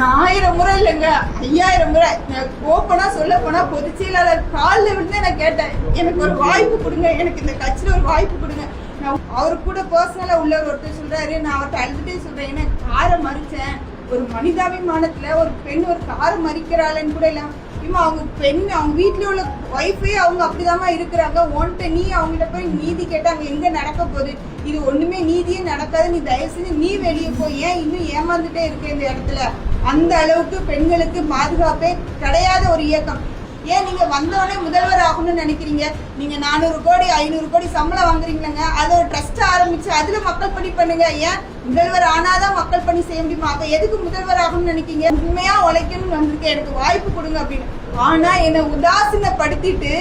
1000 முறை இல்லைங்க, 5000 முறை ஓப்பனா சொல்ல போனா பொதுச் செயலாளர் காலில் விழுந்து நான் கேட்டேன், எனக்கு ஒரு வாய்ப்பு கொடுங்க, எனக்கு இந்த கட்சியில ஒரு வாய்ப்பு கொடுங்க. அவரு கூட பர்சனலா உள்ளவர் ஒருத்தர் சொல்றாரு, நான் அவர்கிட்ட அழுதுட்டே சொல்றேன், ஏன்னா காரை மறிச்சேன். ஒரு மனிதாபிமானத்துல ஒரு பெண் ஒரு காரை மறிக்கிறாள்னு கூட இல்ல, இவன் அவங்க பெண் அவங்க வீட்டுல உள்ள ஒய்ஃபே அவங்க அப்படிதாம்மா இருக்கிறாங்க. ஒன்ட்ட நீ அவங்கள்ட்ட போய் நீதி கேட்டாங்க, எங்க நடக்க போகுது? இது ஒண்ணுமே நீதியே நடக்காது, நீ தயவு செஞ்சு நீ வெளியே போய், ஏன் இன்னும் ஏமாந்துட்டே இருக்க இந்த இடத்துல? அந்த அளவுக்கு பெண்களுக்கு பாதுகாப்பே கிடையாத ஒரு இயக்கம். ஏன் நீங்க வந்தவொடனே முதல்வர் ஆகணும்னு நினைக்கிறீங்க? நீங்க 400 கோடி 500 கோடி சம்பளம் வாங்குறீங்களங்க, அதை ஒரு ட்ரஸ்ட் ஆரம்பிச்சு அதுல மக்கள் பணி பண்ணுங்க. ஏன் முதல்வர் ஆனாதான் மக்கள் பணி செய்ய முடியுமா? அப்ப எதுக்கு முதல்வர் ஆகணும்னு நினைக்கிறீங்க? உண்மையா உழைக்கணும்னு வந்திருக்கேன், எனக்கு வாய்ப்பு கொடுங்க அப்படின்னு. ஆனா என்னை உதாசீனப்படுத்திட்டு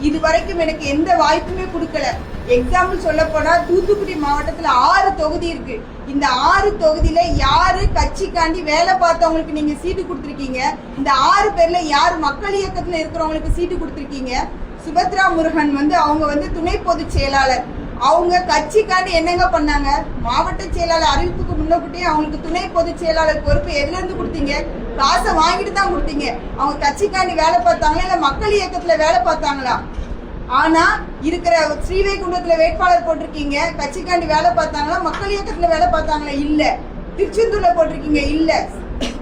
இது வரைக்கும் எனக்கு எந்த வாய்ப்புமே கொடுக்கல. எக்ஸாம்பிள் சொல்ல போனா தூத்துக்குடி மாவட்டத்துல 6 தொகுதி இருக்கு. இந்த 6 தொகுதியில யாரு கட்சிக்காண்டி வேலை பார்த்தவங்களுக்கு நீங்க சீட்டு கொடுத்துருக்கீங்க? இந்த 6 பேர்ல யாரு மக்கள் இயக்கத்துல இருக்கிறவங்களுக்கு சீட்டு கொடுத்துருக்கீங்க? சுபத்ரா முருகன் அவங்க துணை பொதுச் செயலாளர். அவங்க கட்சிக்காண்டி என்னங்க பண்ணாங்க? மாவட்ட செயலாளர் அறிவிப்புக்கு முன்னக்கூட்டியே அவங்களுக்கு துணை பொதுச் செயலாளர் பொறுப்பு எதுல இருந்து கொடுத்தீங்க? காசை வாங்கிட்டு தான் கொடுத்தீங்க. அவங்க கட்சிக்காண்டி வேலை பார்த்தாங்களா இல்ல மக்கள் இயக்கத்துல வேலை பார்த்தாங்களா? ஆனா இருக்கிற ஸ்ரீவைகுண்டத்துல வேட்பாளர் போட்டிருக்கீங்க, கட்சிக்காண்டி வேலை பார்த்தாங்களா மக்கள் இயக்கத்துல வேலை பார்த்தாங்களா? இல்ல. திருச்செந்தூர்ல போட்டிருக்கீங்க, இல்ல.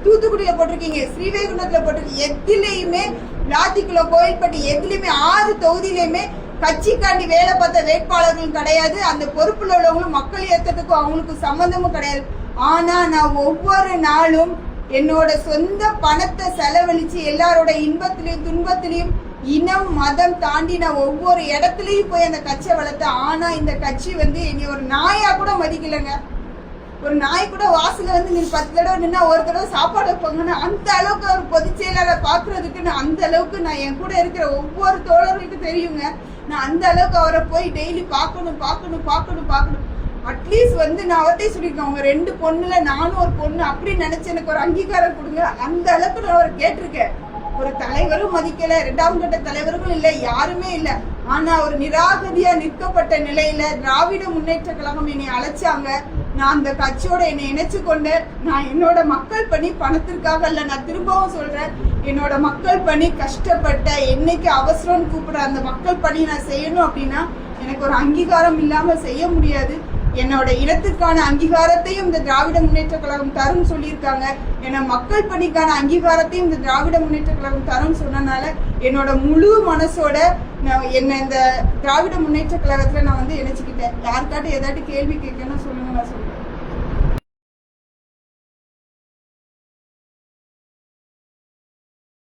தூத்துக்குடியில போட்டிருக்கீங்க, ஸ்ரீவைகுண்டத்துல போட்டிருக்கீங்க. எதுலையுமே விளாத்திக்குளம் கோயில்பட்டி எதுலையுமே 6 தொகுதியிலுமே கட்சிக்காண்டி வேலை பார்த்த வேட்பாளர்களும் கிடையாது, அந்த பொறுப்புல உள்ளவங்களும் மக்கள் இயக்கத்துக்கும் அவங்களுக்கு சம்பந்தமும் கிடையாது. ஆனா நான் ஒவ்வொரு நாளும் என்னோட சொந்த பணத்தை செலவழிச்சு எல்லாரோட இன்பத்திலையும் துன்பத்திலையும் இனம் மதம் தாண்டி நான் ஒவ்வொரு இடத்துலயும் போய் அந்த கட்சியை வளர்த்தேன். ஆனா இந்த கட்சி என்னை ஒரு நாயா கூட மதிக்கலைங்க. ஒரு நாய் கூட வாசல நீ 10 தடவை நின்னா ஒரு தடவை சாப்பாடு வைப்பாங்கன்னு அந்த அளவுக்கு ஒரு பொதுச் செயலாளர் பாக்குறதுக்கு அந்த அளவுக்கு நான் என் கூட இருக்கிற ஒவ்வொரு தோழர்களுக்கும் தெரியுங்க. நான் அந்த அளவுக்கு அவரை போய் டெய்லி பார்க்கணும் பார்க்கணும் பார்க்கணும் பார்க்கணும். அட்லீஸ்ட் நான் அவர்கிட்ட சொல்லியிருக்கேன், அவங்க 2 பொண்ணுல நானும் ஒரு பொண்ணு அப்படின்னு நினைச்சு எனக்கு ஒரு அங்கீகாரம் கொடுங்க. அந்த அளவுக்கு நான் அவர் கேட்டிருக்கேன். ஒரு தலைவரும் மதிக்கல, 2ஆம் கட்ட தலைவர்கள் இல்ல, யாருமே இல்ல. ஆனா ஒரு நிராகதியா நிற்கப்பட்ட நிலையில திராவிட முன்னேற்ற கழகம் என்னை அழைச்சாங்க. நான் அந்த கட்சியோட என்னை இணைச்சு கொண்டு நான் என்னோட மக்கள் பணி பணத்திற்காக இல்ல, நான் திரும்பவும் சொல்றேன், என்னோட மக்கள் பணி கஷ்டப்பட்ட என்னைக்கு அவசரம்னு கூப்பிடுற அந்த மக்கள் பணி நான் செய்யணும் அப்படின்னா எனக்கு ஒரு அங்கீகாரம் இல்லாம செய்ய முடியாது. என்னோட இனத்திற்கான அங்கீகாரத்தையும் இந்த திராவிட முன்னேற்ற கழகம் தரும் சொல்லியிருக்காங்க. ஏன்னா மக்கள் பணிக்கான அங்கீகாரத்தையும் இந்த திராவிட முன்னேற்ற கழகம் தரும் சொன்னனால என்னோட முழு மனசோட என்ன இந்த திராவிட முன்னேற்ற கழகத்துல நான் இணைச்சுக்கிட்டேன். யாருக்காட்டும் ஏதாட்டு கேள்வி கேட்கணும்னு சொல்லுங்க, நான் சொல்லுவேன்.